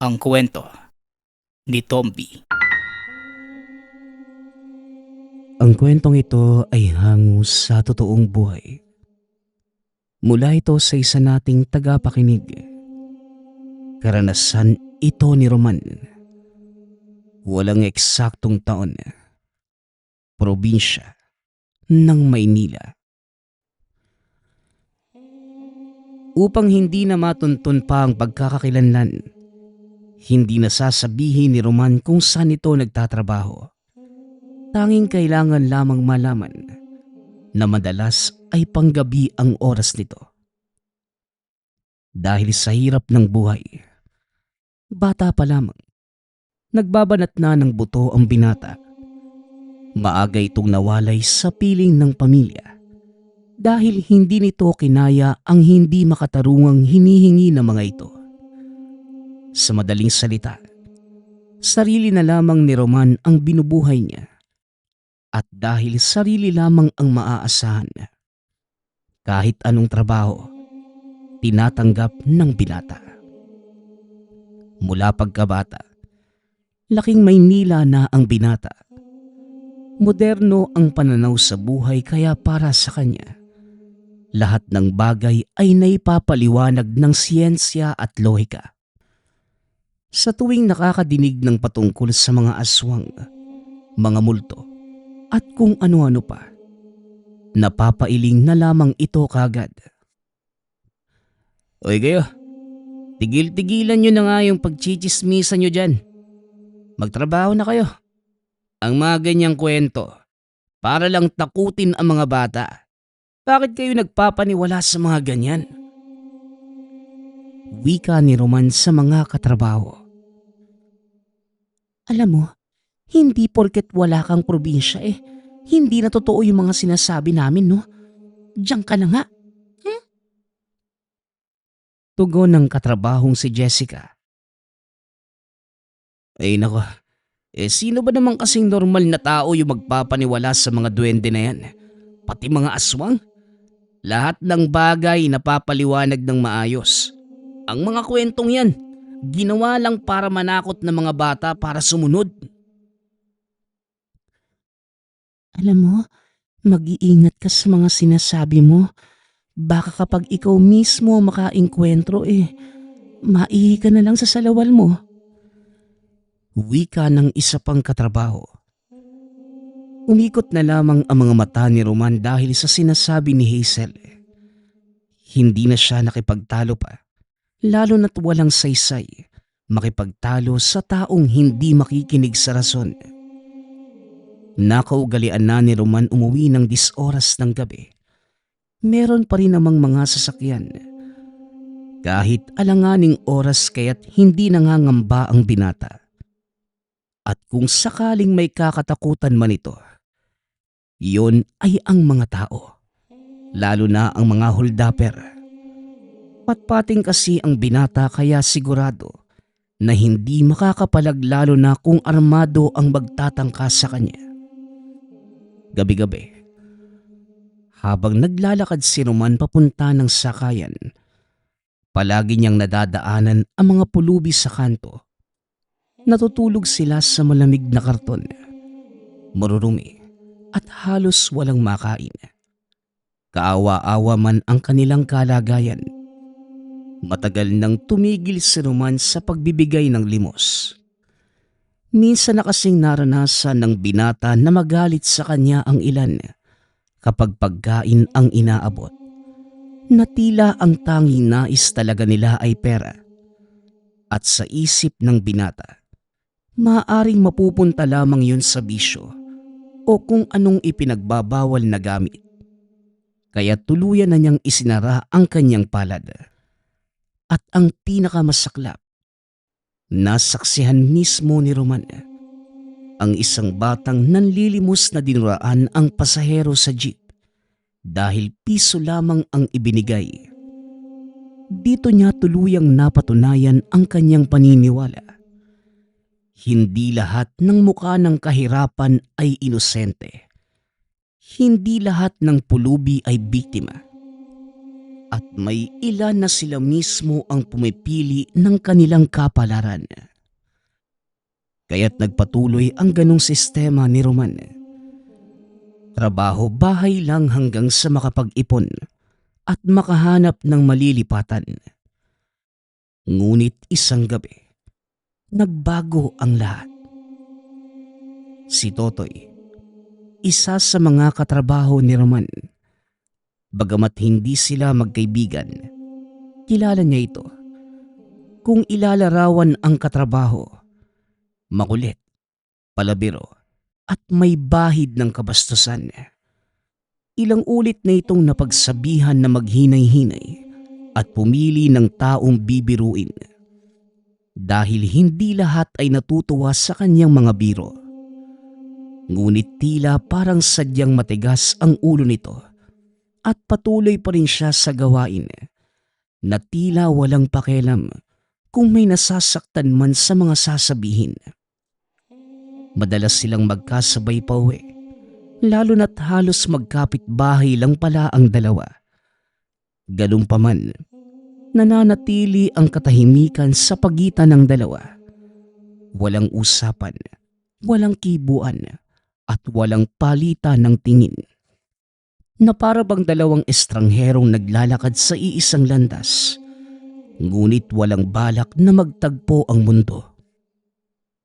Ang kwento ni Tomby. Ang kwentong ito ay hango sa totoong buhay. Mula ito sa isa nating tagapakinig. Karanasan ito ni Roman. Walang eksaktong taon. Probinsya ng Maynila. Upang hindi na matuntun pa ang pagkakakilanlan, hindi na sasabihin ni Roman kung saan ito nagtatrabaho. Tanging kailangan lamang malaman na madalas ay panggabi ang oras nito. Dahil sa hirap ng buhay, bata pa lamang, nagbabanat na ng buto ang binata. Maaga itong nawalay sa piling ng pamilya dahil hindi nito kinaya ang hindi makatarungang hinihingi ng mga ito. Sa madaling salita, sarili na lamang ni Roman ang binubuhay niya. At dahil sarili lamang ang maaasahan, kahit anong trabaho, tinatanggap ng binata. Mula pagkabata, laking Maynila na ang binata. Moderno ang pananaw sa buhay kaya para sa kanya, lahat ng bagay ay naipapaliwanag ng siyensya at lohika. Sa tuwing nakakadinig ng patungkol sa mga aswang, mga multo, at kung ano-ano pa, napapailing na lamang ito kagad. Oy kayo, tigil-tigilan nyo na nga yung pagchichismisan nyo dyan. Magtrabaho na kayo. Ang mga ganyang kwento, para lang takutin ang mga bata. Bakit kayo nagpapaniwala sa mga ganyan? Wika ni Roman sa mga katrabaho. Alam mo, hindi porket wala kang probinsya hindi na totoo yung mga sinasabi namin, no? Diyan ka na nga. Tugon ng katrabahong si Jessica. Ay nako, sino ba naman kasing normal na tao yung magpapaniwala sa mga duwende na yan? Pati mga aswang? Lahat ng bagay napapaliwanag ng maayos. Ang mga kwentong yan, ginawa lang para manakot ng mga bata para sumunod. Alam mo, mag-iingat ka sa mga sinasabi mo. Baka kapag ikaw mismo makaengkwentro maihi ka na lang sa salawal mo. Wika ng isa pang katrabaho. Umikot na lamang ang mga mata ni Roman dahil sa sinasabi ni Hazel. Hindi na siya nakipagtalo pa, lalo na't walang saysay makipagtalo sa taong hindi makikinig sa rason. Nakaugalian na ni Roman umuwi ng 10 oras ng gabi. Meron pa rin namang mga sasakyan. Kahit alanganing oras kaya't hindi nangangamba ang binata. At kung sakaling may kakatakutan man ito, iyon ay ang mga tao. Lalo na ang mga holdapper. Patpating kasi ang binata kaya sigurado na hindi makakapalag lalo na kung armado ang magtatangka sa kanya. Gabi-gabi, habang naglalakad si Roman papunta ng sakayan, palagi niyang nadadaanan ang mga pulubi sa kanto. Natutulog sila sa malamig na karton, marurumi at halos walang makain. Kaawa-awa man ang kanilang kalagayan. Matagal nang tumigil si Roman sa pagbibigay ng limos. Minsan na kasing naranasan ng binata na magalit sa kanya ang ilan kapag pagkain ang inaabot, na tila ang tanging nais talaga nila ay pera. At sa isip ng binata, maaaring mapupunta lamang yun sa bisyo o kung anong ipinagbabawal na gamit. Kaya tuluyan na niyang isinara ang kanyang palad. At ang pinakamasaklap, nasaksihan mismo ni Roman ang isang batang nanlilimos na dinuraan ang pasahero sa jeep dahil piso lamang ang ibinigay. Dito niya tuluyang napatunayan ang kanyang paniniwala. Hindi lahat ng mukha ng kahirapan ay inosente. Hindi lahat ng pulubi ay biktima. at may ilan na sila mismo ang pumipili ng kanilang kapalaran. Kaya't nagpatuloy ang ganong sistema ni Roman. Trabaho bahay lang hanggang sa makapag-ipon at makahanap ng malilipatan. Ngunit isang gabi, nagbago ang lahat. Si Totoy, isa sa mga katrabaho ni Roman. Bagamat hindi sila magkaibigan, kilala niya ito. Kung ilalarawan ang katrabaho, makulit, palabiro, at may bahid ng kabastusan. Ilang ulit na itong napagsabihan na maghinay-hinay at pumili ng taong bibiruin. Dahil hindi lahat ay natutuwa sa kanyang mga biro. Ngunit tila parang sadyang matigas ang ulo nito at patuloy pa rin siya sa gawain na tila walang pakialam kung may nasasaktan man sa mga sasabihin. Madalas silang magkasabay pauwi, lalo na't halos magkapit-bahay lang pala ang dalawa. Ganun pa man, nananatili ang katahimikan sa pagitan ng dalawa. Walang usapan, walang kibuan, at walang palitan ng tingin. Na para bang dalawang estrangherong naglalakad sa iisang landas, ngunit walang balak na magtagpo ang mundo.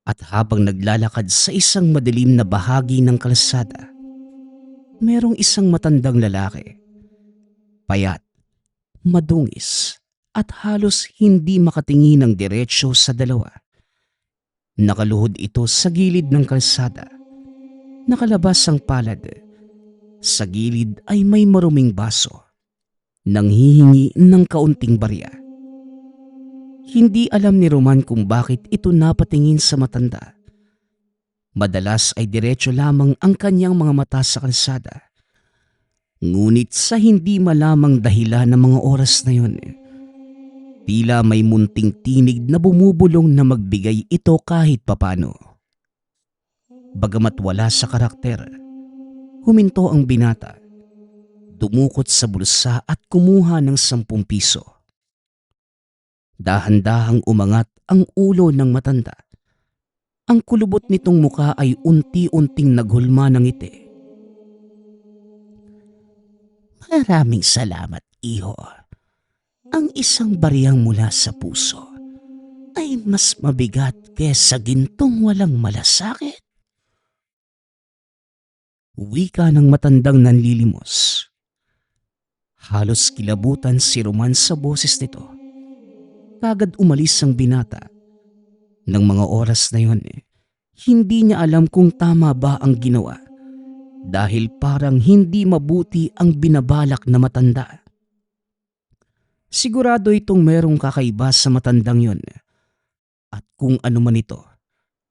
At habang naglalakad sa isang madilim na bahagi ng kalsada, merong isang matandang lalaki, payat, madungis, at halos hindi makatingin ng diretsyo sa dalawa. Nakaluhod ito sa gilid ng kalsada. Nakalabas ang palad. Sa gilid ay may maruming baso. Nanghihingi ng kaunting barya. Hindi alam ni Roman kung bakit ito napatingin sa matanda. Madalas ay diretso lamang ang kanyang mga mata sa kalsada. Ngunit sa hindi malamang dahilan ng mga oras na yun, tila may munting tinig na bumubulong na magbigay ito kahit papano. Bagamat wala sa karakter, huminto ang binata, dumukot sa bulsa at kumuha ng 10 piso. Dahan-dahang umangat ang ulo ng matanda. Ang kulubot nitong muka ay unti-unting naghulma ng ngiti. Maraming salamat, iho. Ang isang bariyang mula sa puso ay mas mabigat kaysa gintong walang malasakit. Wika ng matandang nanlilimos. Halos kilabutan si Roman sa boses nito. Kagad umalis ang binata. Nang mga oras na yon, hindi niya alam kung tama ba ang ginawa dahil parang hindi mabuti ang binabalak na matanda. Sigurado itong merong kakaiba sa matandang yon. At kung ano man ito,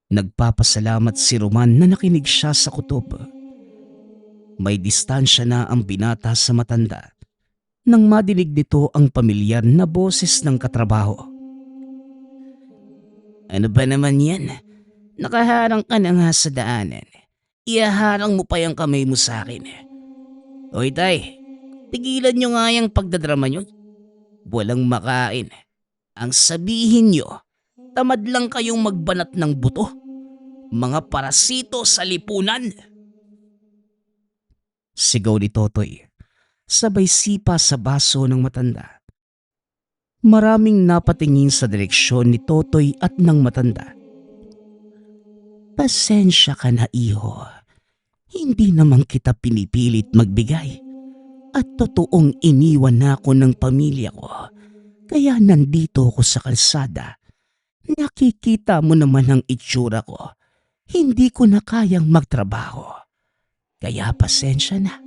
nagpapasalamat si Roman na nakinig siya sa kutob. May distansya na ang binata sa matanda nang madinig nito ang pamilyar na boses ng katrabaho. Ano ba naman yan? Nakaharang ka na nga sa daanan. Ihaharang mo pa yung kamay mo sa akin. Hoy tay, tigilan nyo nga yung pagdadrama nyo. Walang makain. Ang sabihin nyo, tamad lang kayong magbanat ng buto. Mga parasito sa lipunan. Sigaw ni Totoy, sabay sipa sa baso ng matanda. Maraming napatingin sa direksyon ni Totoy at ng matanda. Pasensya ka na, iho. Hindi naman kita pinipilit magbigay. At totoong iniwan na ako ng pamilya ko. Kaya nandito ako sa kalsada. Nakikita mo naman ang itsura ko. Hindi ko na kayang magtrabaho. Kaya pasensya na.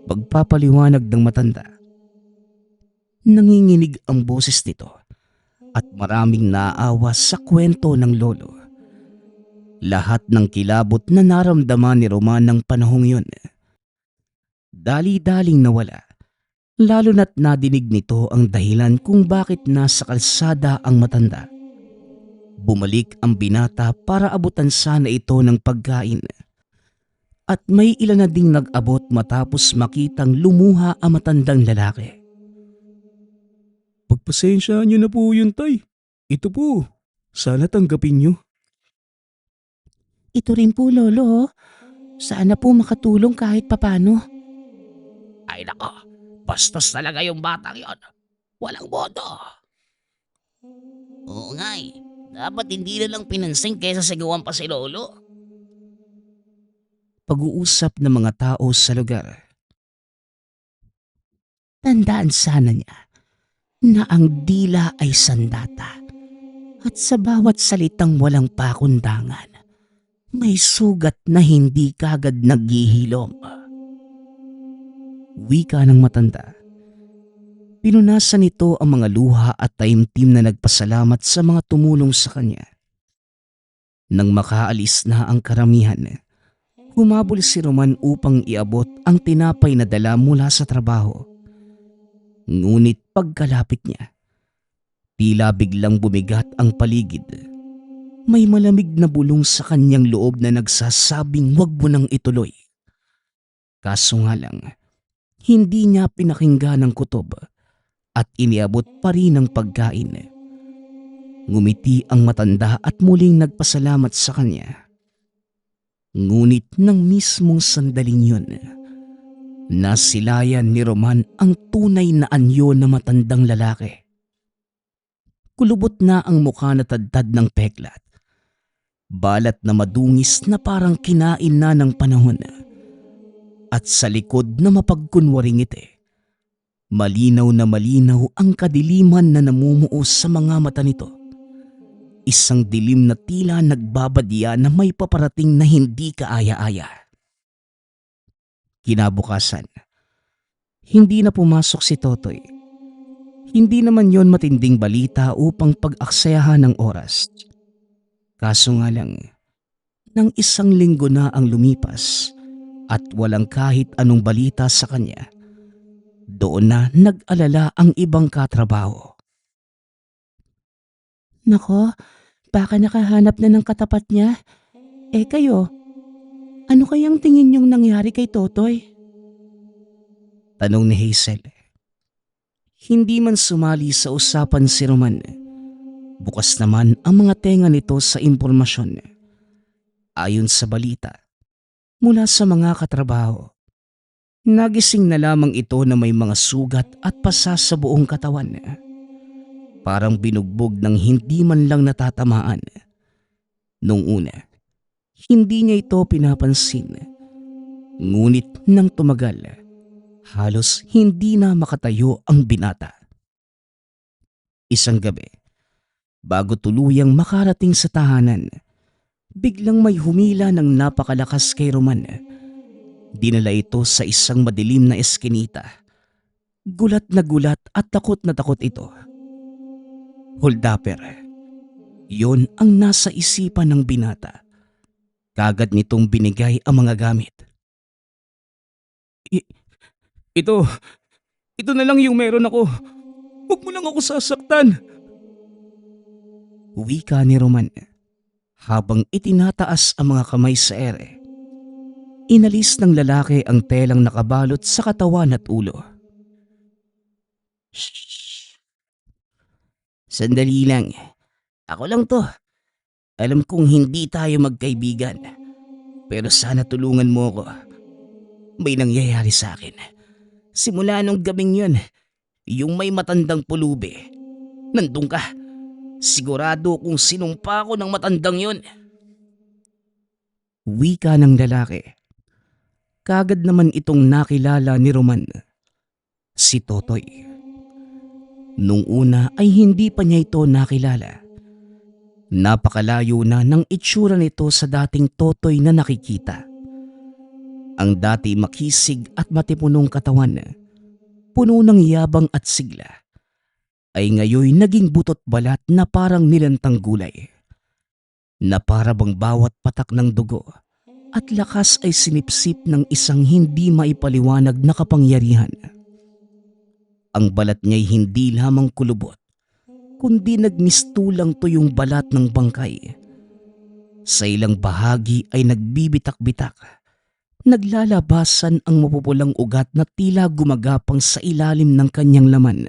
Pagpapaliwanag ng matanda. Nanginginig ang boses nito at maraming naaawa sa kwento ng lolo. Lahat ng kilabot na naramdaman ni Roman ng panahong yun. Dali-daling nawala, lalo na't nadinig nito ang dahilan kung bakit nasa kalsada ang matanda. Bumalik ang binata para abutan sana ito ng pagkain. at may ilan na ding nag-abot matapos makitang lumuha ang matandang lalaki. Pagpasensyaan niyo na po yun, Tay. Ito po, sana tanggapin niyo. Ito rin po, Lolo. Sana po makatulong kahit papano. Ay nako, bastos talaga yung batang yon. Walang boto. Oo nga eh. Dapat hindi na lang pinansing kaysa sigawan pa si Lolo. Pag-uusap ng mga tao sa lugar. Tandaan sana niya na ang dila ay sandata at sa bawat salitang walang pakundangan, may sugat na hindi kagad naghihilom. Wika ng matanda. Pinunasan nito ang mga luha at taimtim na nagpasalamat sa mga tumulong sa kanya. Nang makaalis na ang karamihan, humabol si Roman upang iabot ang tinapay na dala mula sa trabaho. Ngunit pagkalapit niya, tila biglang bumigat ang paligid. May malamig na bulong sa kanyang loob na nagsasabing huwag mo nang ituloy. Kaso nga lang, hindi niya pinakinggan ang kutob at iniabot pa rin ang pagkain. Ngumiti ang matanda at muling nagpasalamat sa kanya. Ngunit nang mismong sandaling yun, nasilayan ni Roman ang tunay na anyo na matandang lalaki. Kulubot na ang mukha na tadtad ng peklat. Balat na madungis na parang kinain na ng panahon. At sa likod na mapagkunwaring ngiti, malinaw na malinaw ang kadiliman na namumuo sa mga mata nito. Isang dilim na tila nagbabadya na may paparating na hindi kaaya-aya. Kinabukasan, hindi na pumasok si Totoy. Hindi naman yon matinding balita upang pag-aksayahan ng oras. Kaso nga lang, nang isang linggo na ang lumipas at walang kahit anong balita sa kanya, doon na nag-alala ang ibang katrabaho. Nako, baka nakahanap na ng katapat niya. Kayo, ano kayang tingin niyong nangyari kay Totoy? Tanong ni Hazel. Hindi man sumali sa usapan si Roman, bukas naman ang mga tenga nito sa impormasyon. Ayon sa balita, mula sa mga katrabaho, nagising na lamang ito na may mga sugat at pasa sa buong katawan. Parang binugbog ng hindi man lang natatamaan. Nung una, hindi niya ito pinapansin. Ngunit nang tumagal, halos hindi na makatayo ang binata. Isang gabi, bago tuluyang makarating sa tahanan, biglang may humila ng napakalakas kay Roman. Dinala ito sa isang madilim na eskinita. Gulat at takot na takot ito. Holdapper. Yon ang nasa isipan ng binata. Kagad nitong binigay ang mga gamit. Ito na lang yung meron ako. Huwag mo lang ako sasaktan. Wika ni Roman habang itinataas ang mga kamay sa ere. Inalis ng lalaki ang telang nakabalot sa katawan at ulo. Shh. Sandali lang. Ako lang to. Alam kong hindi tayo magkaibigan. Pero sana tulungan mo ako. May nangyayari sa akin. Simula nung gabing yun, yung may matandang pulubi. Nandun ka. Sigurado kung sinumpa ko ng matandang yun. Wika ng lalaki. Kagad naman itong nakilala ni Roman. Si Totoy. Nung una ay hindi pa niya ito nakilala. Napakalayo na ng itsura nito sa dating Totoy na nakikita. Ang dati makisig at matipunong katawan, puno ng yabang at sigla, ay ngayon naging butot balat na parang nilantang gulay. Na para bang bawat patak ng dugo at lakas ay sinipsip ng isang hindi maipaliwanag na kapangyarihan. Ang balat niya'y hindi lamang kulubot, kundi nagmistulang tuyong balat ng bangkay. Sa ilang bahagi ay nagbibitak-bitak naglalabasan ang mapupulang ugat na tila gumagapang sa ilalim ng kanyang laman.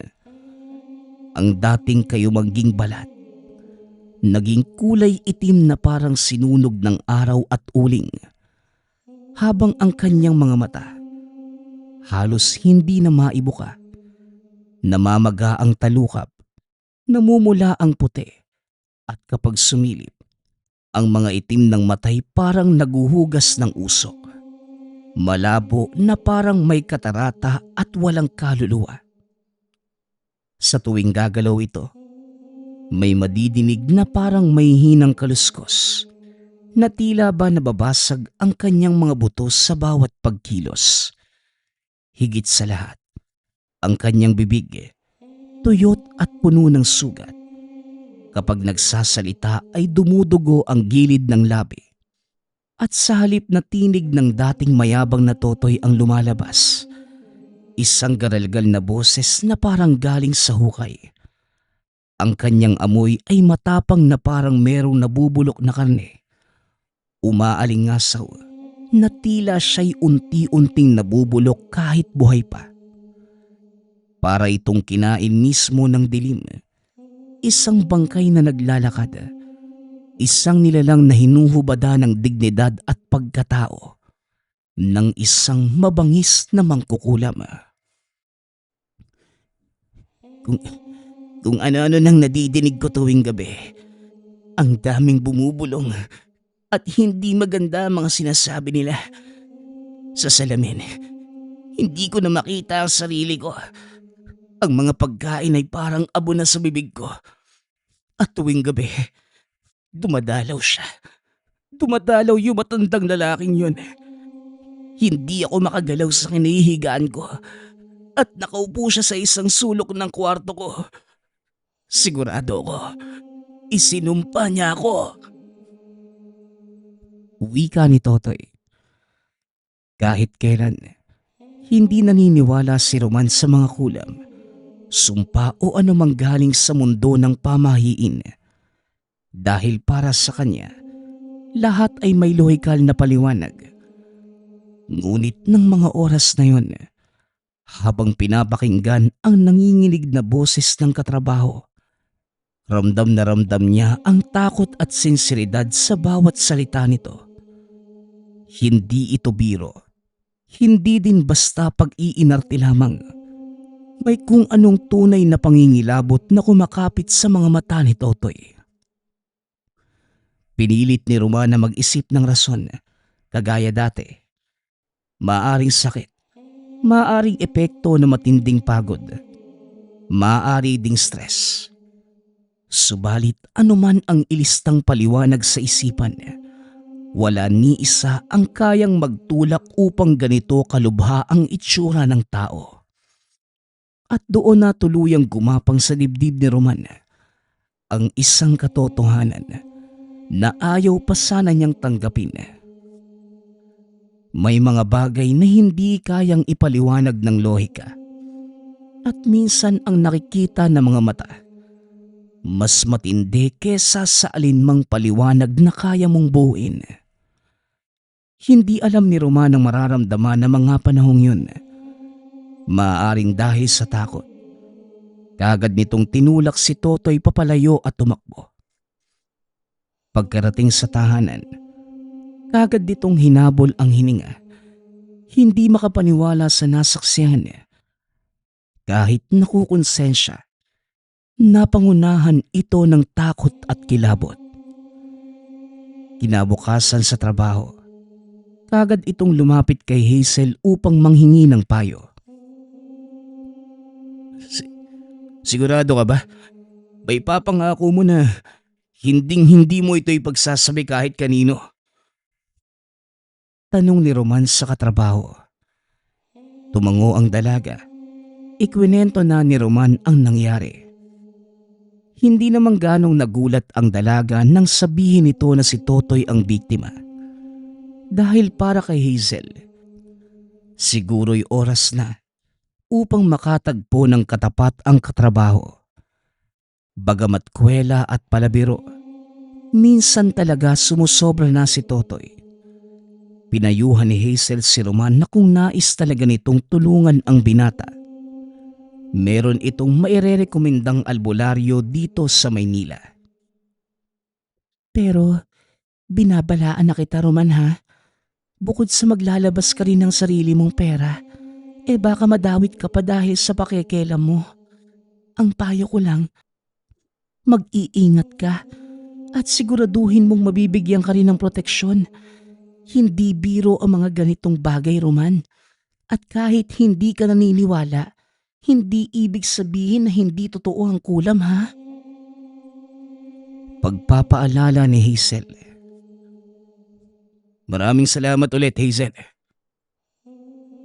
Ang dating kayumangging balat, naging kulay itim na parang sinunog ng araw at uling, habang ang kanyang mga mata halos hindi na maibuka. Namamaga ang talukap, namumula ang puti, at kapag sumilip, ang mga itim ng matay parang naguhugas ng usok. Malabo na parang may katarata at walang kaluluwa. Sa tuwing gagalaw ito, may madidinig na parang may hinang kaluskos na tila ba nababasag ang kanyang mga buto sa bawat pagkilos. Higit sa lahat, ang kanyang bibig, tuyot at puno ng sugat. Kapag nagsasalita ay dumudugo ang gilid ng labi. At sa halip na tinig ng dating mayabang na totoy ang lumalabas, isang garalgal na boses na parang galing sa hukay. Ang kanyang amoy ay matapang na parang merong nabubulok na karne. Umaalingasaw na tila siya'y unti-unting nabubulok kahit buhay pa. Para itong kinain mismo ng dilim. Isang bangkay na naglalakad. Isang nilalang na hinuhubada ng dignidad at pagkatao ng isang mabangis na mangkukulam. Kung ano-ano nang nadidinig ko tuwing gabi, ang daming bumubulong at hindi maganda ang mga sinasabi nila. Sa salamin, hindi ko na makita ang sarili ko. Ang mga pagkain ay parang abo na sa bibig ko. At tuwing gabi, dumadalaw siya. Dumadalaw yung matandang lalaking yun. Hindi ako makagalaw sa kinahihigaan ko. At nakaupo siya sa isang sulok ng kwarto ko. Sigurado ko, isinumpa niya ako. Wika ni Totoy. Kahit kailan, hindi naniniwala si Roman sa mga kulam, sumpa o anumang galing sa mundo ng pamahiin. Dahil para sa kanya, lahat ay may lohikal na paliwanag. Ngunit ng mga oras na yon, habang pinapakinggan ang nanginginig na boses ng katrabaho, ramdam na ramdam niya ang takot at sinseridad sa bawat salita nito. Hindi ito biro. Hindi din basta pag-iinarte lamang. May kung anong tunay na pangingilabot na kumakapit sa mga mata ni Totoy. Pinilit ni Roman na mag-isip ng rason, kagaya dati. Maaring sakit, maaring epekto na matinding pagod, maaari ding stress. Subalit anuman ang ilistang paliwanag sa isipan, wala ni isa ang kayang magtulak upang ganito kalubha ang itsura ng tao. At doon na tuluyang gumapang sa dibdib ni Roman ang isang katotohanan na ayaw pa sana niyang tanggapin. May mga bagay na hindi kayang ipaliwanag ng lohika. At minsan ang nakikita ng mga mata mas matindi kesa sa alinmang paliwanag na kaya mong buuin. Hindi alam ni Roman ang mararamdaman ng mga panahong yun. Maaaring dahil sa takot, kagad nitong tinulak si Totoy papalayo at tumakbo. Pagkarating sa tahanan, kagad ditong hinabol ang hininga. Hindi makapaniwala sa nasaksihan niya. Kahit nakukonsensya, napangunahan ito ng takot at kilabot. Kinabukasan sa trabaho, kagad itong lumapit kay Hazel upang manghingi ng payo. Sigurado ka ba? May papangako mo na hinding-hindi mo ito'y pagsasabi kahit kanino. Tanong ni Roman sa katrabaho. Tumango ang dalaga. Ikwinento na ni Roman ang nangyari. Hindi naman ganong nagulat ang dalaga nang sabihin nito na si Totoy ang biktima. Dahil para kay Hazel, siguro'y oras na upang makatagpo ng katapat ang katrabaho. Bagamat kwela at palabiro, minsan talaga sumusobra na si Totoy. Pinayuhan ni Hazel si Roman na kung nais talaga nitong tulungan ang binata, meron itong mairerekomendang albularyo dito sa Maynila. Pero binabalaan na kita, Roman, ha? Bukod sa maglalabas ka rin ng sarili mong pera, baka madawit ka pa dahil sa pakikialam mo. Ang payo ko lang, mag-iingat ka at siguraduhin mong mabibigyan ka rin ng proteksyon. Hindi biro ang mga ganitong bagay, Roman. At kahit hindi ka naniniwala, hindi ibig sabihin na hindi totoo ang kulam, ha? Pagpapaalala ni Hazel. Maraming salamat ulit, Hazel.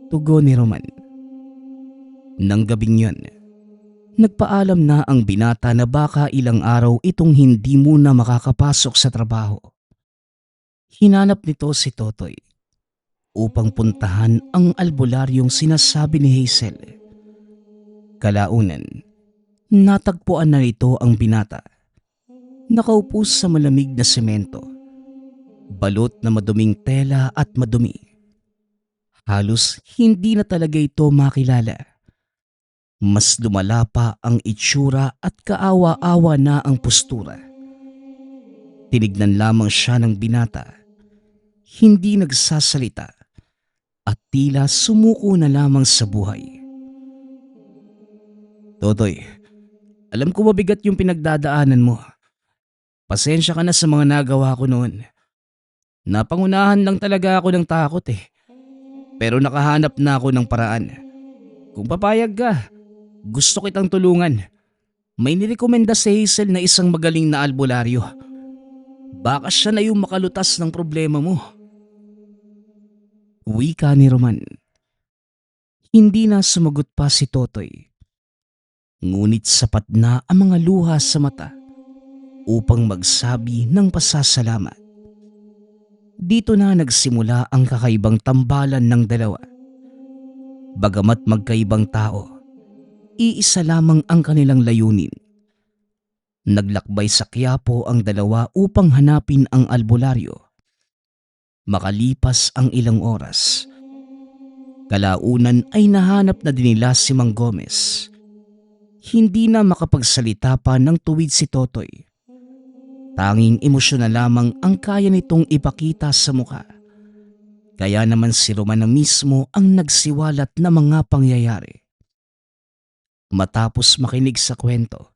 Tugon ni Roman. Nang gabing yun, nagpaalam na ang binata na baka ilang araw itong hindi muna makakapasok sa trabaho. Hinanap nito si Totoy upang puntahan ang albularyong sinasabi ni Hazel. Kalaunan, natagpuan na nito ang binata. Nakaupo sa malamig na semento, balot na maduming tela at madumi. Halos hindi na talaga ito makilala. Mas lumala pa ang itsura at kaawa-awa na ang postura. Tinignan lamang siya ng binata. Hindi nagsasalita at tila sumuko na lamang sa buhay. Totoy, alam ko mabigat yung pinagdadaanan mo. Pasensya ka na sa mga nagawa ko noon. Napangunahan lang talaga ako ng takot Pero nakahanap na ako ng paraan. Kung papayag ka, gusto kitang tulungan. May nirekomenda si Hazel na isang magaling na albularyo. Baka siya na yung makalutas ng problema mo. Wika ni Roman. Hindi na sumagot pa si Totoy. Ngunit sapat na ang mga luha sa mata upang magsabi ng pasasalamat. Dito na nagsimula ang kakaibang tambalan ng dalawa. Bagamat magkaibang tao, iisa lamang ang kanilang layunin. Naglakbay sa Quiapo ang dalawa upang hanapin ang albularyo. Makalipas ang ilang oras, kalaunan ay nahanap na din nila si Mang Gomez. Hindi na makapagsalita pa ng tuwid si Totoy. Tanging emosyon na lamang ang kaya nitong ipakita sa mukha. Kaya naman si Roman na mismo ang nagsiwalat na mga pangyayari. Matapos makinig sa kwento,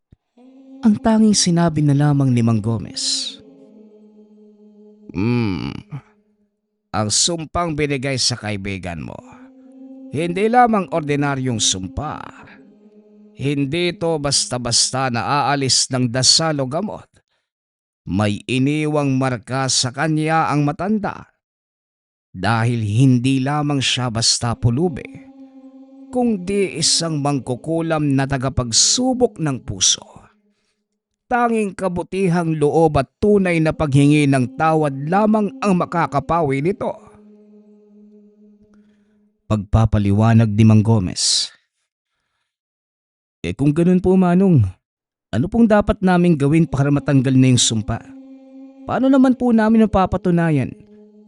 ang tanging sinabi na lamang ni Mang Gomez, ang sumpang binigay sa kaibigan mo, hindi lamang ordinaryong sumpa. Hindi ito basta-basta na aalis ng dasal o gamot. May iniwang marka sa kanya ang matanda. Dahil hindi lamang siya basta pulubi, kundi isang mangkukulam na tagapagsubok ng puso. Tanging kabutihang loob at tunay na paghingi ng tawad lamang ang makakapawi nito. Pagpapaliwanag ni Mang Gomez. Kung ganun po, Manong, ano pong dapat naming gawin para matanggal na yung sumpa? Paano naman po namin napapatunayan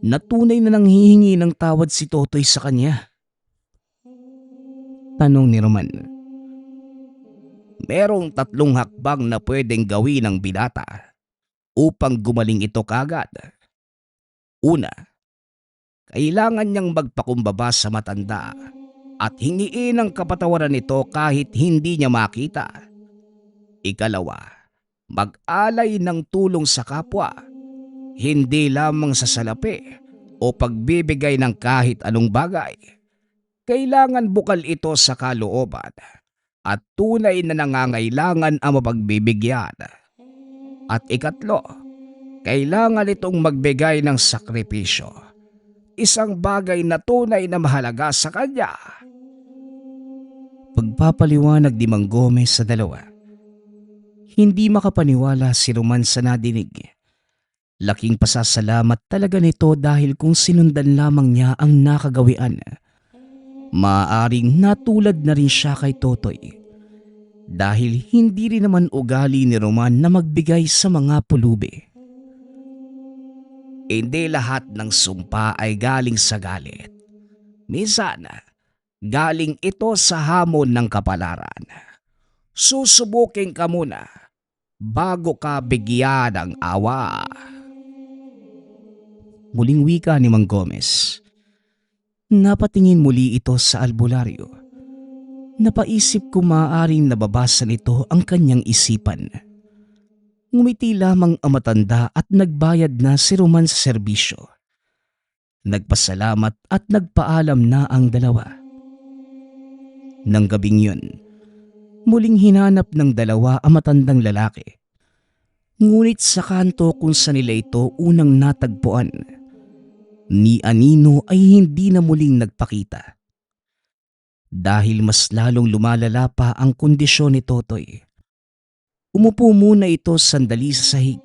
na tunay na nanghihingi ng tawad si Totoy sa kanya? Tanong ni Roman. Merong 3 hakbang na pwedeng gawin ng binata upang gumaling ito kagad. Una, kailangan niyang magpakumbaba sa matanda at hingiin ang kapatawaran nito kahit hindi niya makita. Ikalawa, mag-alay ng tulong sa kapwa, hindi lamang sa salapi o pagbibigay ng kahit anong bagay. Kailangan bukal ito sa kalooban at tunay na nangangailangan ang mapagbibigyan. At ikatlo, kailangan itong magbigay ng sakripisyo, isang bagay na tunay na mahalaga sa kanya. Pagpapaliwanag ni Mang Gomez sa dalawa. Hindi makapaniwala si Roman sa nadinig. Laking pasasalamat talaga nito dahil kung sinundan lamang niya ang nakagawian, maaaring natulad na rin siya kay Totoy. Dahil hindi rin naman ugali ni Roman na magbigay sa mga pulubi. Hindi lahat ng sumpa ay galing sa galit. Minsan, galing ito sa hamon ng kapalaran. Susubukin ka muna bago ka bigyan ng awa. Muling wika ni Mang Gomez. Napatingin muli ito sa albularyo. Napaisip ko maaaring nababasa nito ang kanyang isipan. Ngumiti lamang ang matanda at nagbayad na si Roman sa serbisyo. Nagpasalamat at nagpaalam na ang dalawa. Nang gabing yun, muling hinanap ng dalawa ang matandang lalaki. Ngunit sa kanto kung saan nila ito unang natagpuan, ni anino ay hindi na muling nagpakita. Dahil mas lalong lumalala pa ang kondisyon ni Totoy, umupo muna ito sandali sa sahig,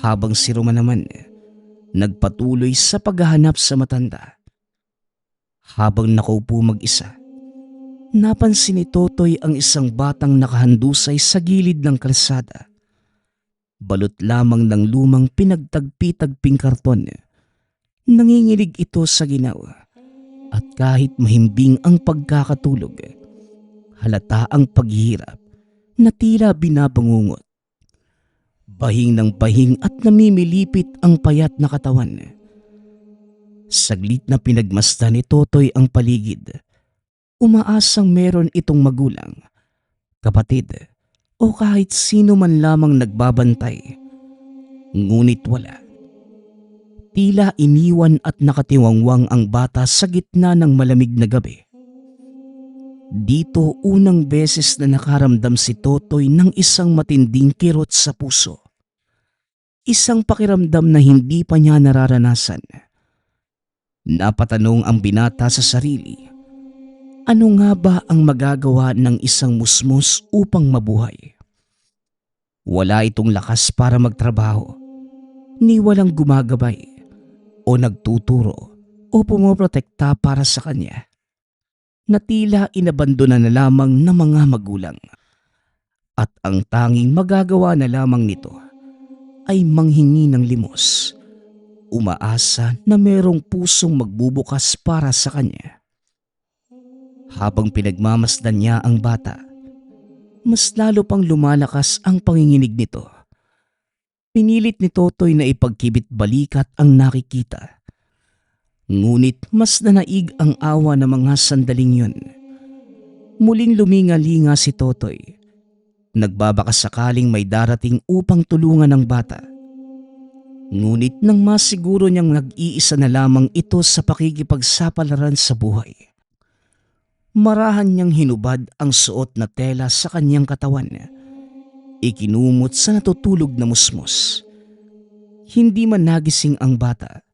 habang si Roman naman nagpatuloy sa paghahanap sa matanda. Habang nakaupo mag-isa, napansin ni Totoy ang isang batang nakahandusay sa gilid ng kalsada. Balot lamang ng lumang pinagtagpi-tagping karton. Nanginginig ito sa ginaw, at kahit mahimbing ang pagkakatulog, halata ang paghihirap na tila binabangungot. Bahing ng bahing at namimilipit ang payat na katawan. Saglit na pinagmasdan ni Totoy ang paligid. Umaasang meron itong magulang, kapatid, o kahit sino man lamang nagbabantay. Ngunit wala. Tila iniwan at nakatiwangwang ang bata sa gitna ng malamig na gabi. Dito unang beses na nakaramdam si Totoy ng isang matinding kirot sa puso. Isang pakiramdam na hindi pa niya nararanasan. Napatanong ang binata sa sarili. Ano nga ba ang magagawa ng isang musmos upang mabuhay? Wala itong lakas para magtrabaho, ni walang gumagabay o nagtuturo o pumoprotekta para sa kanya, na tila inabandona na lamang ng mga magulang. At ang tanging magagawa na lamang nito ay manghingi ng limos, umaasa na merong pusong magbubukas para sa kanya. Habang pinagmamasdan niya ang bata, mas lalo pang lumalakas ang panginginig nito. Pinilit ni Totoy na ipagkibit balikat ang nakikita. Ngunit mas nanaig ang awa ng mga sandaling yun. Muling luminga-linga si Totoy. Nagbabaka sakaling may darating upang tulungan ang bata. Ngunit nang masiguro niyang nag-iisa na lamang ito sa pakikipagsapalaran sa buhay, marahan niyang hinubad ang suot na tela sa kanyang katawan. Ikinumot sa natutulog na musmos. Hindi man nagising ang bata.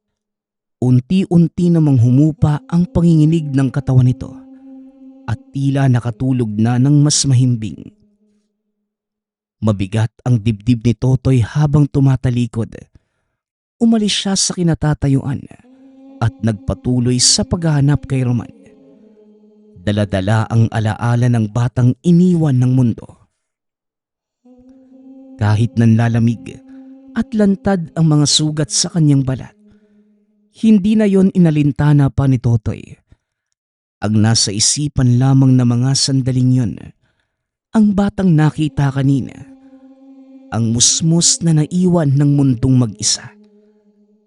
Unti-unti namang humupa ang panginginig ng katawan nito at tila nakatulog na ng mas mahimbing. Mabigat ang dibdib ni Totoy habang tumatalikod. Umalis siya sa kinatatayuan at nagpatuloy sa paghahanap kay Roman. Dala-dala ang alaala ng batang iniwan ng mundo. Kahit nanlalamig at lantad ang mga sugat sa kanyang balat, hindi na yon inalintana pa ni Totoy. Ang nasa isipan lamang ng mga sandaling yon, ang batang nakita kanina, ang musmos na naiwan ng mundong mag-isa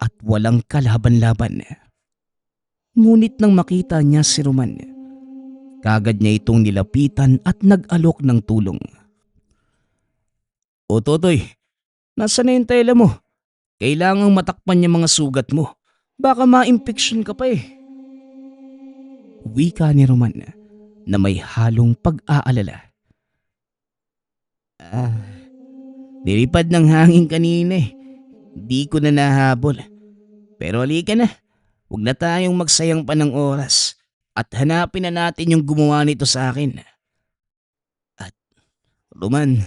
at walang kalaban-laban. Ngunit nang makita niya si Roman, kagad niya itong nilapitan at nag-alok ng tulong. O Totoy, nasa na yung tela mo? Kailangang matakpan yung mga sugat mo. Baka ma-infection ka pa eh. Wika ni Roman na may halong pag-aalala. Nilipad ng hangin kanina eh. Di ko na nahabol. Pero halika na, huwag na tayong magsayang pa ng oras at hanapin na natin yung gumawa nito sa akin. At Roman,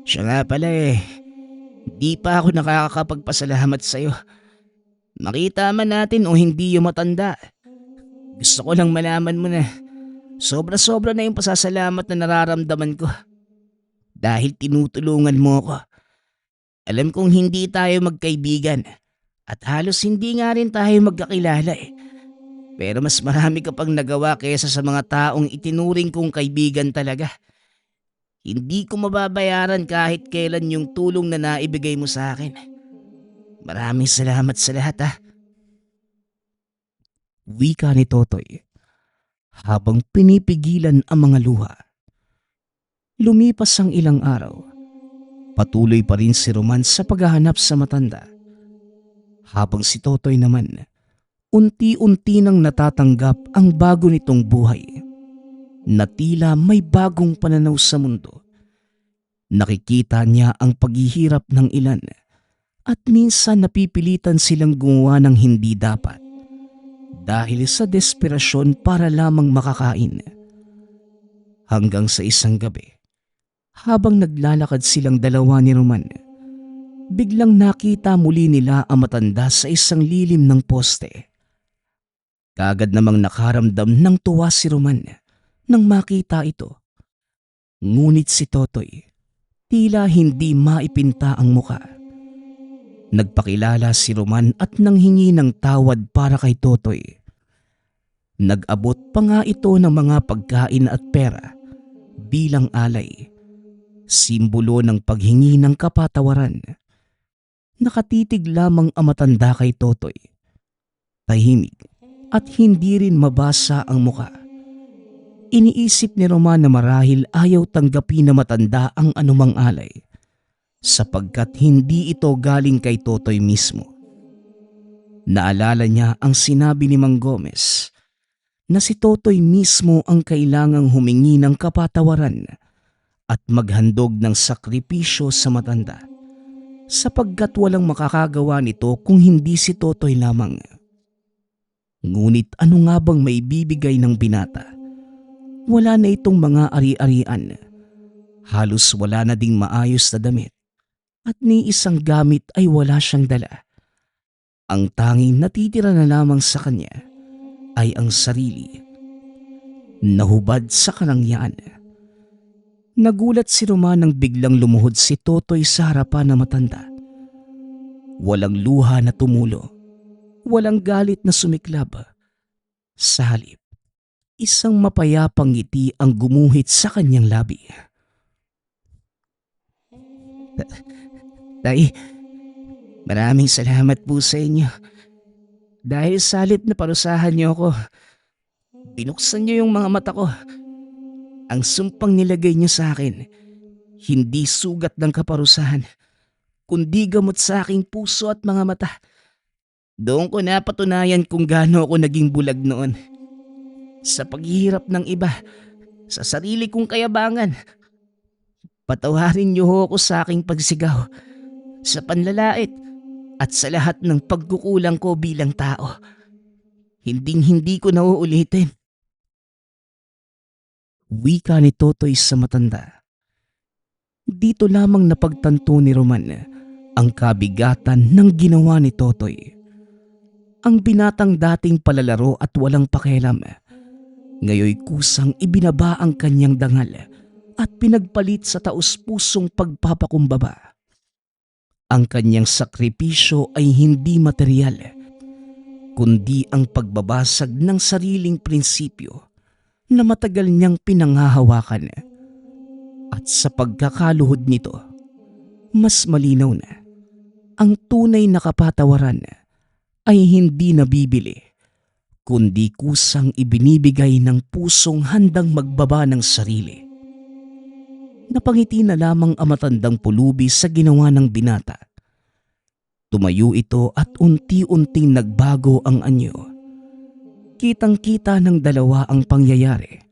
siya nga pala eh, di pa ako nakakapagpasalamat sa'yo. Makita man natin o hindi yung matanda, gusto ko lang malaman mo na sobra-sobra na yung pasasalamat na nararamdaman ko. Dahil tinutulungan mo ako. Alam kong hindi tayo magkaibigan At halos hindi nga rin tayo magkakilala eh. Pero mas marami ka pang nagawa kaysa sa mga taong itinuring kong kaibigan talaga. Hindi ko mababayaran kahit kailan yung tulong na naibigay mo sa akin. Maraming salamat sa lahat ah. Wika ni Totoy habang pinipigilan ang mga luha. Lumipas ang ilang araw. Patuloy pa rin si Roman sa paghahanap sa matanda. Habang si Totoy naman, unti-unti nang natatanggap ang bago nitong buhay. Na tila may bagong pananaw sa mundo. Nakikita niya ang paghihirap ng ilan at minsan napipilitan silang gumawa ng hindi dapat dahil sa desperasyon para lamang makakain. Hanggang sa isang gabi, habang naglalakad silang dalawa ni Roman, biglang nakita muli nila ang matanda sa isang lilim ng poste. Kaagad namang nakaramdam ng tuwa si Roman nang makita ito. Ngunit si Totoy, tila hindi maipinta ang muka. Nagpakilala si Roman at nanghingi ng tawad para kay Totoy. Nag-abot pa nga ito ng mga pagkain at pera bilang alay, simbolo ng paghingi ng kapatawaran. Nakatitig lamang ang matanda kay Totoy. Tahimik at hindi rin mabasa ang muka. Iniisip ni Roman na marahil ayaw tanggapin na matanda ang anumang alay sapagkat hindi ito galing kay Totoy mismo. Naalala niya ang sinabi ni Mang Gomez na si Totoy mismo ang kailangang humingi ng kapatawaran at maghandog ng sakripisyo sa matanda sapagkat walang makakagawa nito kung hindi si Totoy lamang. Ngunit ano nga bang maibibigay ng binata? Wala na itong mga ari-arian. Halos wala na ding maayos na damit at ni isang gamit ay wala siyang dala. Ang tanging natitira na lamang sa kanya ay ang sarili. Nahubad sa karangyaan. Nagulat si Roman nang biglang lumuhod si Totoy sa harapan ng matanda. Walang luha na tumulo. Walang galit na sumiklab. Sa halip, isang mapayapang ngiti ang gumuhit sa kanyang labi. Tay, maraming salamat po sa inyo. Dahil sa halip na parusahan niyo ako, binuksan niyo yung mga mata ko. Ang sumpang nilagay niyo sa akin, hindi sugat ng kaparusahan, kundi gamot sa aking puso at mga mata. Doon ko napatunayan kung gaano ako naging bulag noon. Sa paghihirap ng iba, sa sarili kong kayabangan. Patawarin niyo ho ako sa aking pagsigaw, sa panlalait, at sa lahat ng pagkukulang ko bilang tao. Hinding-hindi ko na uulitin. Wika ni Totoy sa matanda. Dito lamang napagtanto ni Roman ang kabigatan ng ginawa ni Totoy. Ang binatang dating palalaro at walang pakialam, ngayoy kusang ibinaba ang kanyang dangal at pinagpalit sa taus-pusong pagpapakumbaba. Ang kanyang sakripisyo ay hindi material, kundi ang pagbabasag ng sariling prinsipyo na matagal niyang pinanghahawakan. At sa pagkakaluhod nito, mas malinaw na ang tunay na kapatawaran ay hindi nabibili, kundi kusang ibinibigay ng pusong handang magbaba ng sarili. Napangiti na lamang ang matandang pulubi sa ginawa ng binata. Tumayo ito at unti-unting nagbago ang anyo. Kitang-kita ng dalawa ang pangyayari.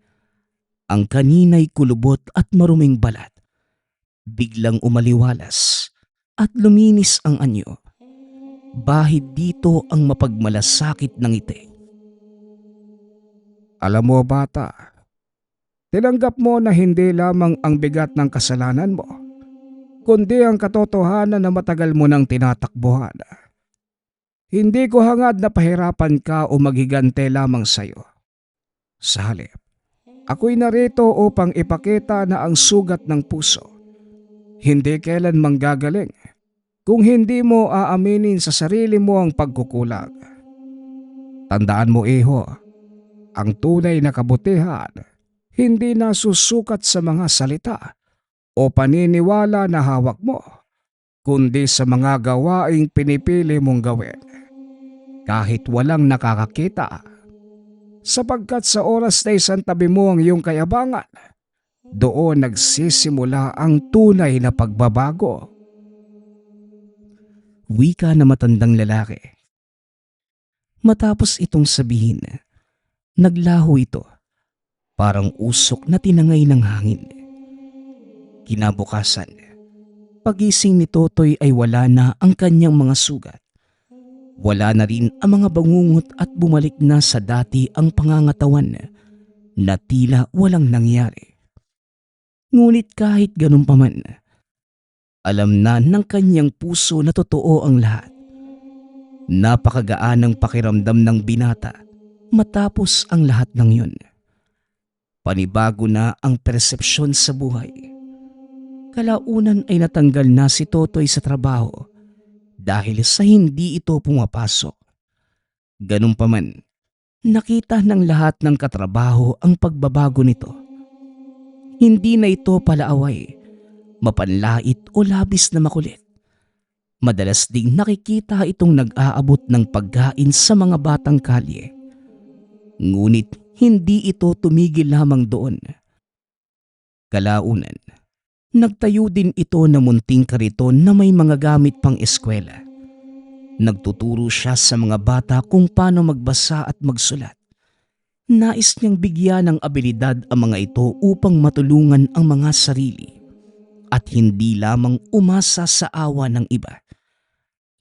Ang kanina'y kulubot at maruming balat. Biglang umaliwalas at luminis ang anyo. Bahid dito ang mapagmalasakit ng ngiti. Alam mo bata, tinanggap mo na hindi lamang ang bigat ng kasalanan mo, kundi ang katotohanan na matagal mo nang tinatakbuhan. Hindi ko hangad na pahirapan ka o maghigante lamang sa'yo. Sa halip, ako'y narito upang ipakita na ang sugat ng puso hindi kailan manggagaling kung hindi mo aaminin sa sarili mo ang pagkukulang. Tandaan mo, iho, ang tunay na kabutihan hindi nasusukat sa mga salita o paniniwala na hawak mo, kundi sa mga gawaing pinipili mong gawin kahit walang nakakakita. Sapagkat sa oras na isantabi mo ang iyong kayabangan, doon nagsisimula ang tunay na pagbabago. Wika na matandang lalaki. Matapos itong sabihin, naglaho ito, parang usok na tinangay ng hangin. Kinabukasan, pagising ni Totoy ay wala na ang kanyang mga sugat. Wala na rin ang mga bangungot at bumalik na sa dati ang pangangatawan na tila walang nangyari. Ngunit kahit ganun pa man, alam na ng kanyang puso na totoo ang lahat. Napakagaan ng pakiramdam ng binata matapos ang lahat ng yun. Panibago na ang persepsyon sa buhay. Kalaunan ay natanggal na si Totoy sa trabaho dahil sa hindi ito pumapasok. Ganun pa man, nakita ng lahat ng katrabaho ang pagbabago nito. Hindi na ito palaaway, mapanlait o labis na makulit. Madalas ding nakikita itong nag-aabot ng pagkain sa mga batang kalye. Ngunit hindi ito tumigil lamang doon. Kalaunan, nagtayo din ito ng munting kariton na may mga gamit pang eskwela. Nagtuturo siya sa mga bata kung paano magbasa at magsulat. Nais niyang bigyan ng abilidad ang mga ito upang matulungan ang mga sarili at hindi lamang umasa sa awa ng iba.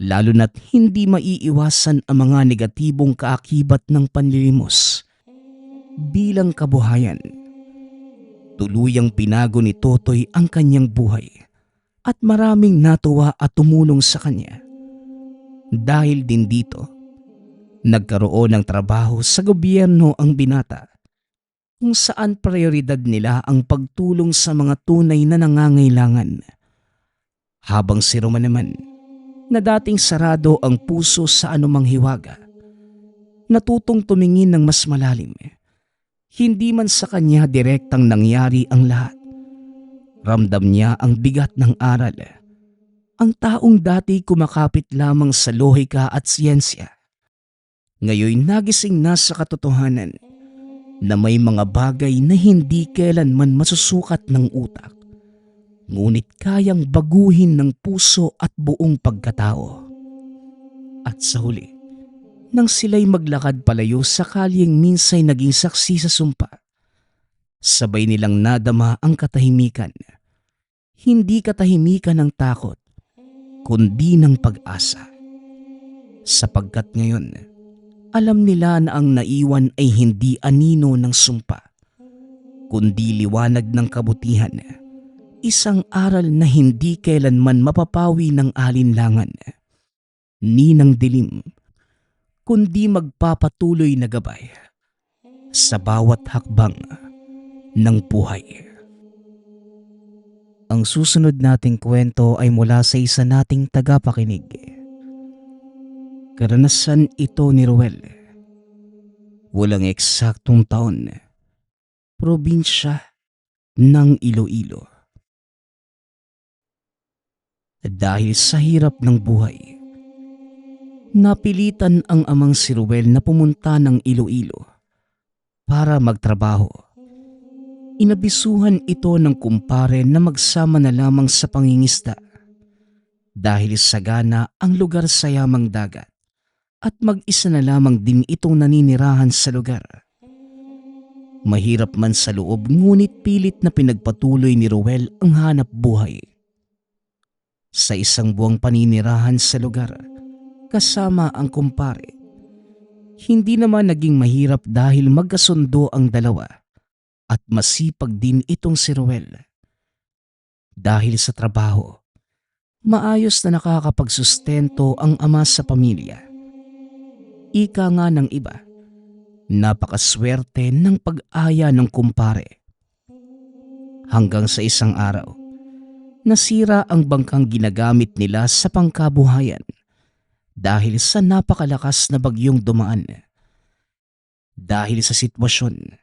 Lalo na't hindi maiiwasan ang mga negatibong kaakibat ng panlilimos. Bilang kabuhayan, tuluyang binago ni Totoy ang kanyang buhay at maraming natuwa at tumulong sa kanya. Dahil din dito, nagkaroon ng trabaho sa gobyerno ang binata, kung saan prioridad nila ang pagtulong sa mga tunay na nangangailangan. Habang si Roman naman, na dating sarado ang puso sa anumang hiwaga, natutong tumingin ng mas malalim. Hindi man sa kanya direktang nangyari ang lahat. Ramdam niya ang bigat ng aral. Ang taong dati kumakapit lamang sa lohika at siyensya, ngayon nagising na sa katotohanan na may mga bagay na hindi kailanman masusukat ng utak, ngunit kayang baguhin ng puso at buong pagkatao. At sa huli, nang sila'y maglakad palayo sa kalyeng minsay naging saksi sa sumpa, sabay nilang nadama ang katahimikan. Hindi katahimikan ng takot, kundi ng pag-asa. Sapagkat ngayon, alam nila na ang naiwan ay hindi anino ng sumpa, kundi liwanag ng kabutihan. Isang aral na hindi kailanman mapapawi ng alinlangan, ni ng dilim, kundi magpapatuloy na gabay sa bawat hakbang ng buhay. Ang susunod nating kwento ay mula sa isa nating tagapakinig. Karanasan ito ni Ruel. Walang eksaktong taon. Probinsya ng Iloilo. Dahil sa hirap ng buhay, napilitan ang amang si Ruel na pumunta ng Iloilo para magtrabaho. Inabisuhan ito ng kumpare na magsama na lamang sa pangingisda dahil sagana ang lugar sa yamang dagat at mag-isa na lamang din itong naninirahan sa lugar. Mahirap man sa loob, ngunit pilit na pinagpatuloy ni Ruel ang hanap buhay. Sa isang buwang paninirahan sa lugar kasama ang kumpare, hindi naman naging mahirap dahil magkasundo ang dalawa at masipag din itong si Ruel. Dahil sa trabaho, maayos na nakakapagsustento ang ama sa pamilya. Ika nga ng iba, napakaswerte ng pag-aya ng kumpare. Hanggang sa isang araw, Nasira ang bangkang ginagamit nila sa pangkabuhayan dahil sa napakalakas na bagyong dumaan. Dahil sa sitwasyon,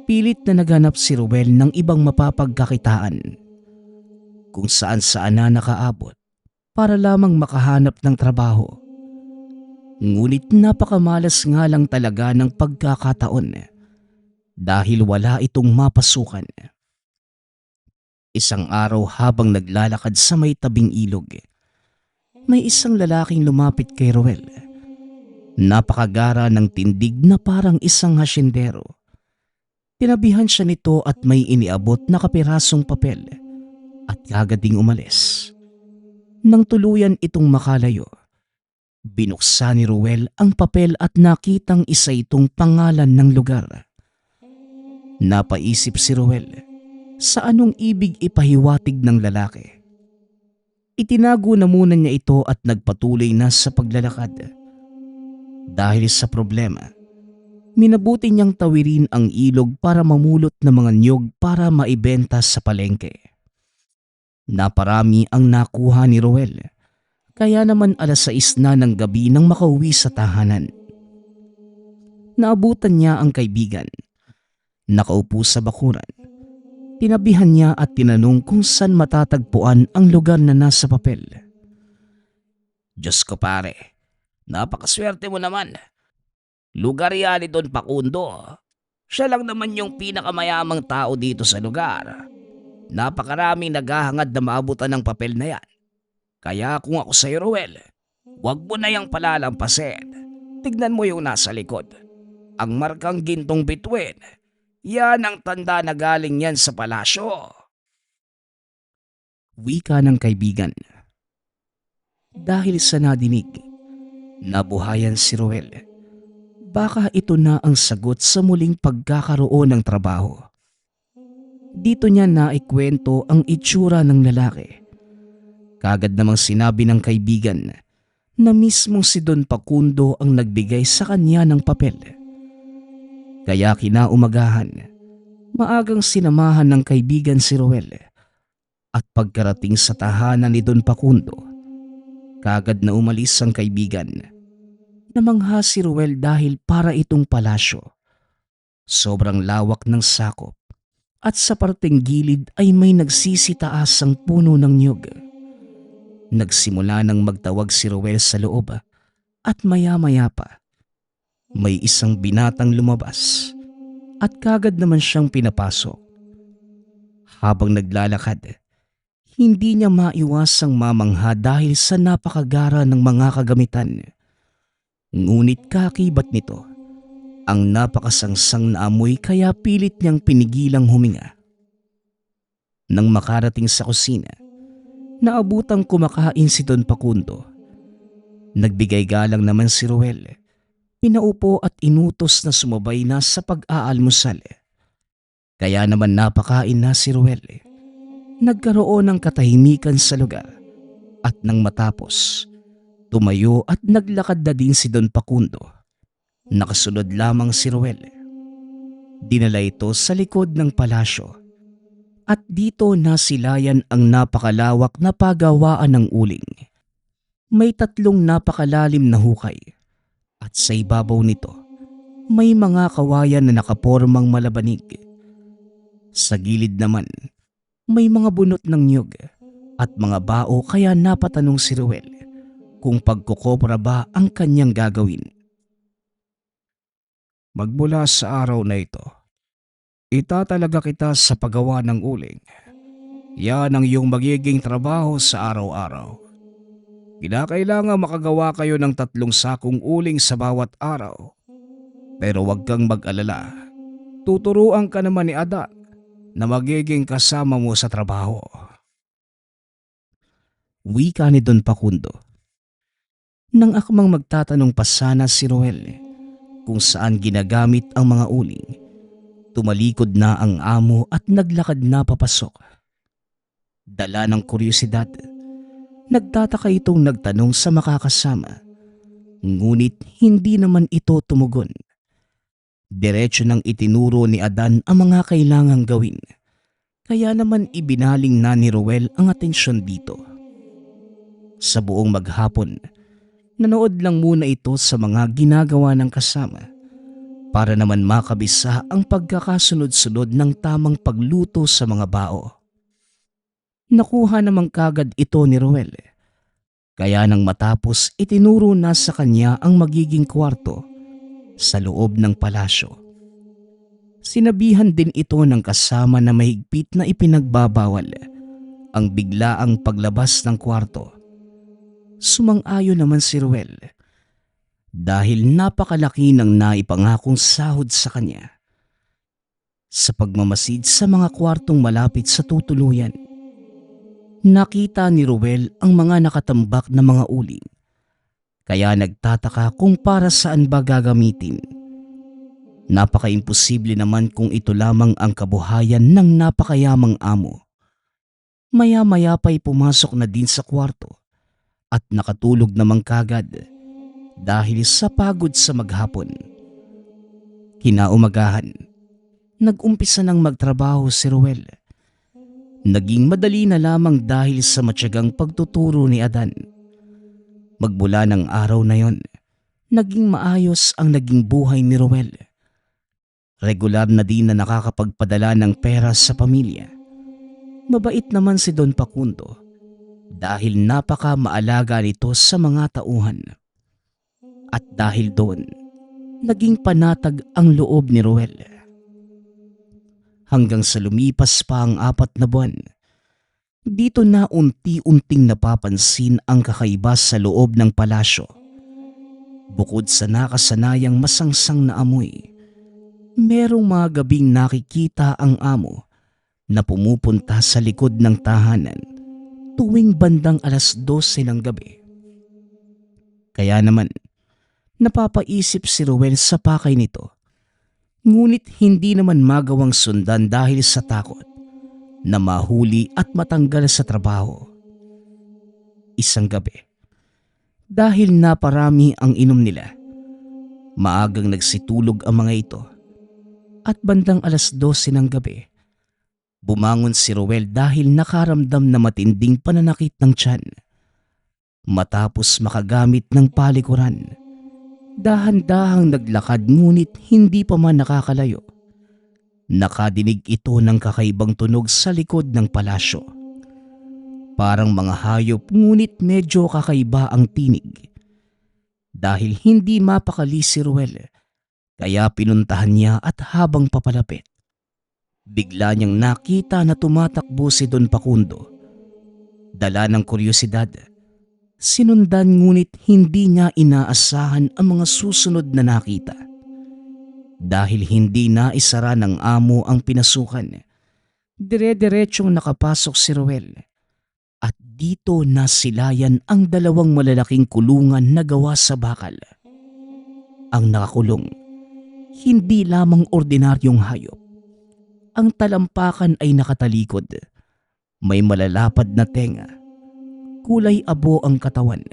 pilit na naghanap si Ruel ng ibang mapapagkakitaan kung saan-saan na nakaabot para lamang makahanap ng trabaho. Ngunit napakamalas nga lang talaga ng pagkakataon dahil wala itong mapasukan. Isang araw habang naglalakad sa may tabing ilog, may isang lalaking lumapit kay Ruel. Napakagara ng tindig na parang isang hasyendero. Tinabihan siya nito at may iniabot na kapirasong papel at kagad ding umalis. Nang tuluyan itong makalayo, binuksan ni Ruel ang papel at nakitang isa itong pangalan ng lugar. Napaisip si Ruel sa anong ibig ipahiwatig ng lalaki. Itinago na muna niya ito at nagpatuloy na sa paglalakad. Dahil sa problema, minabuti niyang tawirin ang ilog para mamulot ng mga niyog para maibenta sa palengke. Naparami ang nakuha ni Ruel, kaya naman 6:00 na ng gabi nang makauwi sa tahanan. Naabutan niya ang kaibigan. Nakaupo sa bakuran. Tinabihan niya at tinanong kung saan matatagpuan ang lugar na nasa papel. Diyos ko pare, napakaswerte mo naman. Lugar yan ni Don Facundo. Siya lang naman yung pinakamayamang tao dito sa lugar. Napakaraming naghahangad na maabutan ng papel na yan. Kaya kung ako sa'yo, Ruel, huwag mo na yung palalampasin. Tignan mo yung nasa likod. Ang markang gintong bituin. Yan ang tanda na galing yan sa palasyo. Wika ng kaibigan. Dahil sa nadinig, nabuhayan si Ruel. Baka ito na ang sagot sa muling pagkakaroon ng trabaho. Dito niya naikwento ang itsura ng lalaki. Kagad namang sinabi ng kaibigan na mismong si Don Facundo ang nagbigay sa kanya ng papel. Kaya kinaumagahan, maagang sinamahan ng kaibigan si Ruel at pagkarating sa tahanan ni Don Facundo, kagad na umalis ang kaibigan. Namangha si Ruel dahil para itong palasyo. Sobrang lawak ng sakop at sa parteng gilid ay may nagsisitaasang puno ng niyog. Nagsimula nang magtawag si Ruel sa loob at maya-maya pa may isang binatang lumabas at kagad naman siyang pinapasok. Habang naglalakad, hindi niya maiwasang mamangha dahil sa napakagara ng mga kagamitan. Ngunit kakibat nito ang napakasangsang na amoy kaya pilit niyang pinigilang huminga. Nang makarating sa kusina, naabutang kumakain si Don Facundo. Nagbigay galang naman si Ruel. Pinaupo at inutos na sumabay na sa pag-aalmusal. Kaya naman napakain na si Ruel. Nagkaroon ng katahimikan sa lugar at nang matapos, tumayo at naglakad na din si Don Facundo. Nakasunod lamang si Ruel. Dinala ito sa likod ng palasyo at dito nasilayan ang napakalawak na pagawaan ng uling. May 3 napakalalim na hukay. At sa ibabaw nito, may mga kawayan na nakapormang malabanig. Sa gilid naman, may mga bunot ng niyog at mga bao kaya napatanong si Ruel kung pagkukobra ba ang kanyang gagawin. Magmula sa araw na ito, itatalaga kita sa paggawa ng uling. Yan ang iyong magiging trabaho sa araw-araw. Kinakailangan makagawa kayo ng 3 sakong uling sa bawat araw. Pero huwag kang mag-alala. Tuturuan ka naman ni Adan na magiging kasama mo sa trabaho. Wika ni Don Facundo. Nang akmang magtatanong pa sana si Ruel kung saan ginagamit ang mga uling, tumalikod na ang amo at naglakad na papasok. Dala ng kuryosidad, nagtataka itong nagtanong sa makakasama, ngunit hindi naman ito tumugon. Diretso nang itinuro ni Adan ang mga kailangang gawin. Kaya naman ibinaling na ni Ruel ang atensyon dito. Sa buong maghapon, nanood lang muna ito sa mga ginagawa ng kasama para naman makabisa ang pagkakasunod-sunod ng tamang pagluto sa mga bao. Nakuha namang kagad ito ni Ruel. Kaya nang matapos itinuro na sa kanya ang magiging kwarto sa loob ng palasyo. Sinabihan din ito ng kasama na mahigpit na ipinagbabawal ang biglaang paglabas ng kwarto. Sumang-ayon naman si Ruel dahil napakalaki ng naipangakong sahod sa kanya. Sa pagmamasid sa mga kwartong malapit sa tutuluyan, nakita ni Ruel ang mga nakatambak na mga uling. Kaya nagtataka kung para saan ba gagamitin. Napaka-imposible naman kung ito lamang ang kabuhayan ng napakayamang amo. Maya-maya pa'y pumasok na din sa kwarto at nakatulog namang kagad dahil sa pagod sa maghapon. Kinaumagahan, nag-umpisa ng magtrabaho si Ruel. Naging madali na lamang dahil sa matyagang pagtuturo ni Adan. Magmula ng araw na yon, naging maayos ang naging buhay ni Ruel. Regular na din na nakakapagpadala ng pera sa pamilya. Mabait naman si Don Facundo dahil napaka maalaga nito sa mga tauhan. At dahil doon, naging panatag ang loob ni Ruel. Hanggang sa lumipas pa ang 4 na buwan, dito na unti-unting napapansin ang kakaiba sa loob ng palasyo. Bukod sa nakasanayang masangsang na amoy, merong mga gabing nakikita ang amo na pumupunta sa likod ng tahanan tuwing bandang 12:00 ng gabi. Kaya naman, napapaisip si Ruel sa pakay nito. Ngunit hindi naman magawang sundan dahil sa takot na mahuli at matanggal sa trabaho. Isang gabi, dahil naparami ang inom nila, maagang nagsitulog ang mga ito. At bandang 12:00 ng gabi, bumangon si Ruel dahil nakaramdam na matinding pananakit ng tiyan. Matapos makagamit ng palikuran, dahan-dahang naglakad ngunit hindi pa man nakakalayo. Nakadinig ito ng kakaibang tunog sa likod ng palasyo. Parang mga hayop ngunit medyo kakaiba ang tinig. Dahil hindi mapakali si Ruel, kaya pinuntahan niya at habang papalapit, bigla niyang nakita na tumatakbo si Don Facundo. Dala ng kuryosidad, sinundan ngunit hindi niya inaasahan ang mga susunod na nakita. Dahil hindi na isara ng amo ang pinasukan, dire-diretsong nakapasok si Ruel. At dito nasilayan ang 2 malalaking kulungan na gawa sa bakal. Ang nakakulong, hindi lamang ordinaryong hayop. Ang talampakan ay nakatalikod. May malalapad na tenga. Kulay abo ang katawan.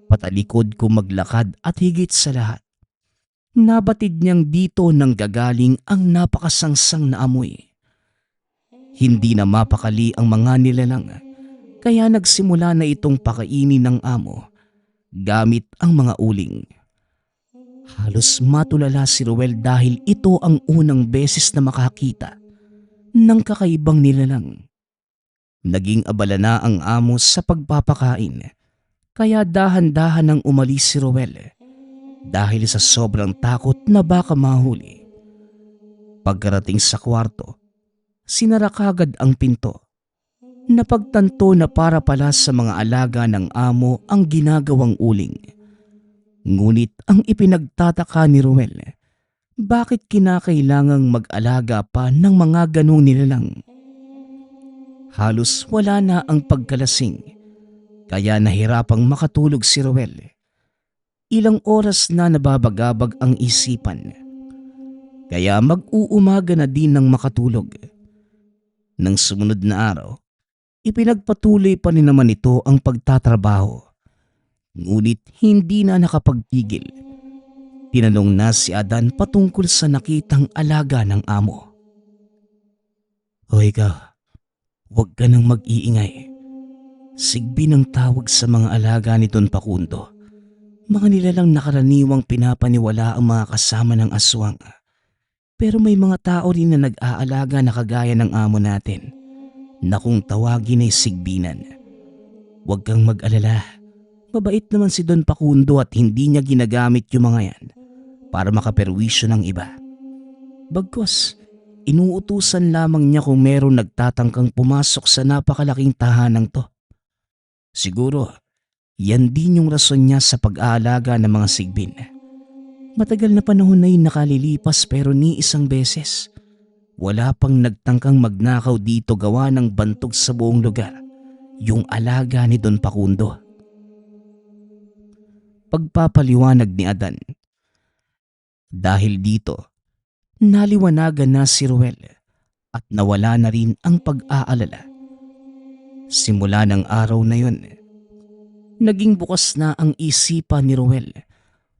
Patalikod kung maglakad at higit sa lahat, nabatid niyang dito nang gagaling ang napakasangsang na amoy. Hindi na mapakali ang mga nilalang, kaya nagsimula na itong pakainin ng amo gamit ang mga uling. Halos matulala si Ruel dahil ito ang unang beses na makakita ng kakaibang nilalang. Naging abala na ang amo sa pagpapakain, kaya dahan-dahan nang umalis si Ruel dahil sa sobrang takot na baka mahuli. Pagkarating sa kwarto, sinara kagad ang pinto. Napagtanto na para pala sa mga alaga ng amo ang ginagawang uling. Ngunit ang ipinagtataka ni Ruel, bakit kinakailangang mag-alaga pa ng mga ganong nilalang? Halos wala na ang pagkalasing, kaya nahirapang makatulog si Ruel. Ilang oras na nababagabag ang isipan, kaya mag-uumaga na din ng makatulog. Nang sumunod na araw, ipinagpatuloy pa rin naman ito ang pagtatrabaho. Ngunit hindi na nakapagpigil. Tinanong na si Adan patungkol sa nakitang alaga ng amo. O ikaw, huwag ka nang mag-iingay. Sigbi ng tawag sa mga alaga ni Don Facundo. Mga nilalang nakaraniwang pinapaniwala ang mga kasama ng aswang. Pero may mga tao rin na nag-aalaga na kagaya ng amo natin na kung tawagin ay sigbinan. Huwag kang mag-alala. Mabait naman si Don Facundo at hindi niya ginagamit yung mga yan para makaperwisyo ng iba. Bagkus, inuutusan lamang niya kung meron nagtatangkang pumasok sa napakalaking tahanang to. Siguro, yan din yung rason niya sa pag-aalaga ng mga sigbin. Matagal na panahon na yun nakalilipas pero ni isang beses. Wala pang nagtangkang magnakaw dito gawa ng bantog sa buong lugar, yung alaga ni Don Facundo. Pagpapaliwanag ni Adan. Dahil dito, naliwanagan na si Ruel at nawala na rin ang pag-aalala. Simula ng araw na yun, naging bukas na ang isipan ni Ruel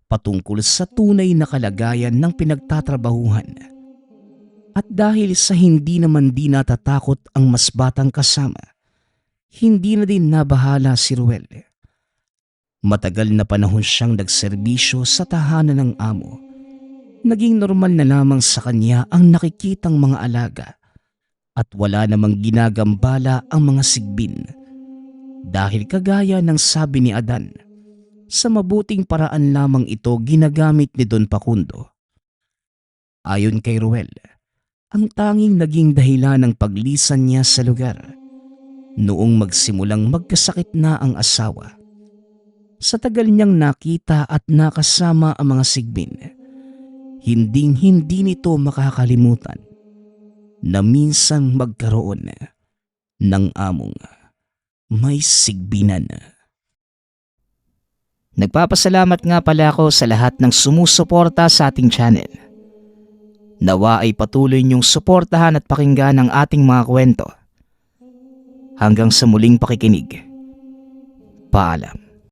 patungkol sa tunay na kalagayan ng pinagtatrabahuhan. At dahil sa hindi naman di natatakot ang mas batang kasama, hindi na din nabahala si Ruel. Matagal na panahon siyang nagserbisyo sa tahanan ng amo. Naging normal na lamang sa kanya ang nakikitang mga alaga at wala namang ginagambala ang mga sigbin. Dahil kagaya ng sabi ni Adan, sa mabuting paraan lamang ito ginagamit ni Don Facundo. Ayon kay Ruel, ang tanging naging dahilan ng paglisan niya sa lugar noong magsimulang magkasakit na ang asawa. Sa tagal niyang nakita at nakasama ang mga sigbin, hinding-hindi nito makakalimutan na minsan magkaroon ng among may sigbinan. Nagpapasalamat nga pala ako sa lahat ng sumusuporta sa ating channel. Nawa ay patuloy niyong suportahan at pakinggan ang ating mga kwento. Hanggang sa muling pakikinig. Paalam.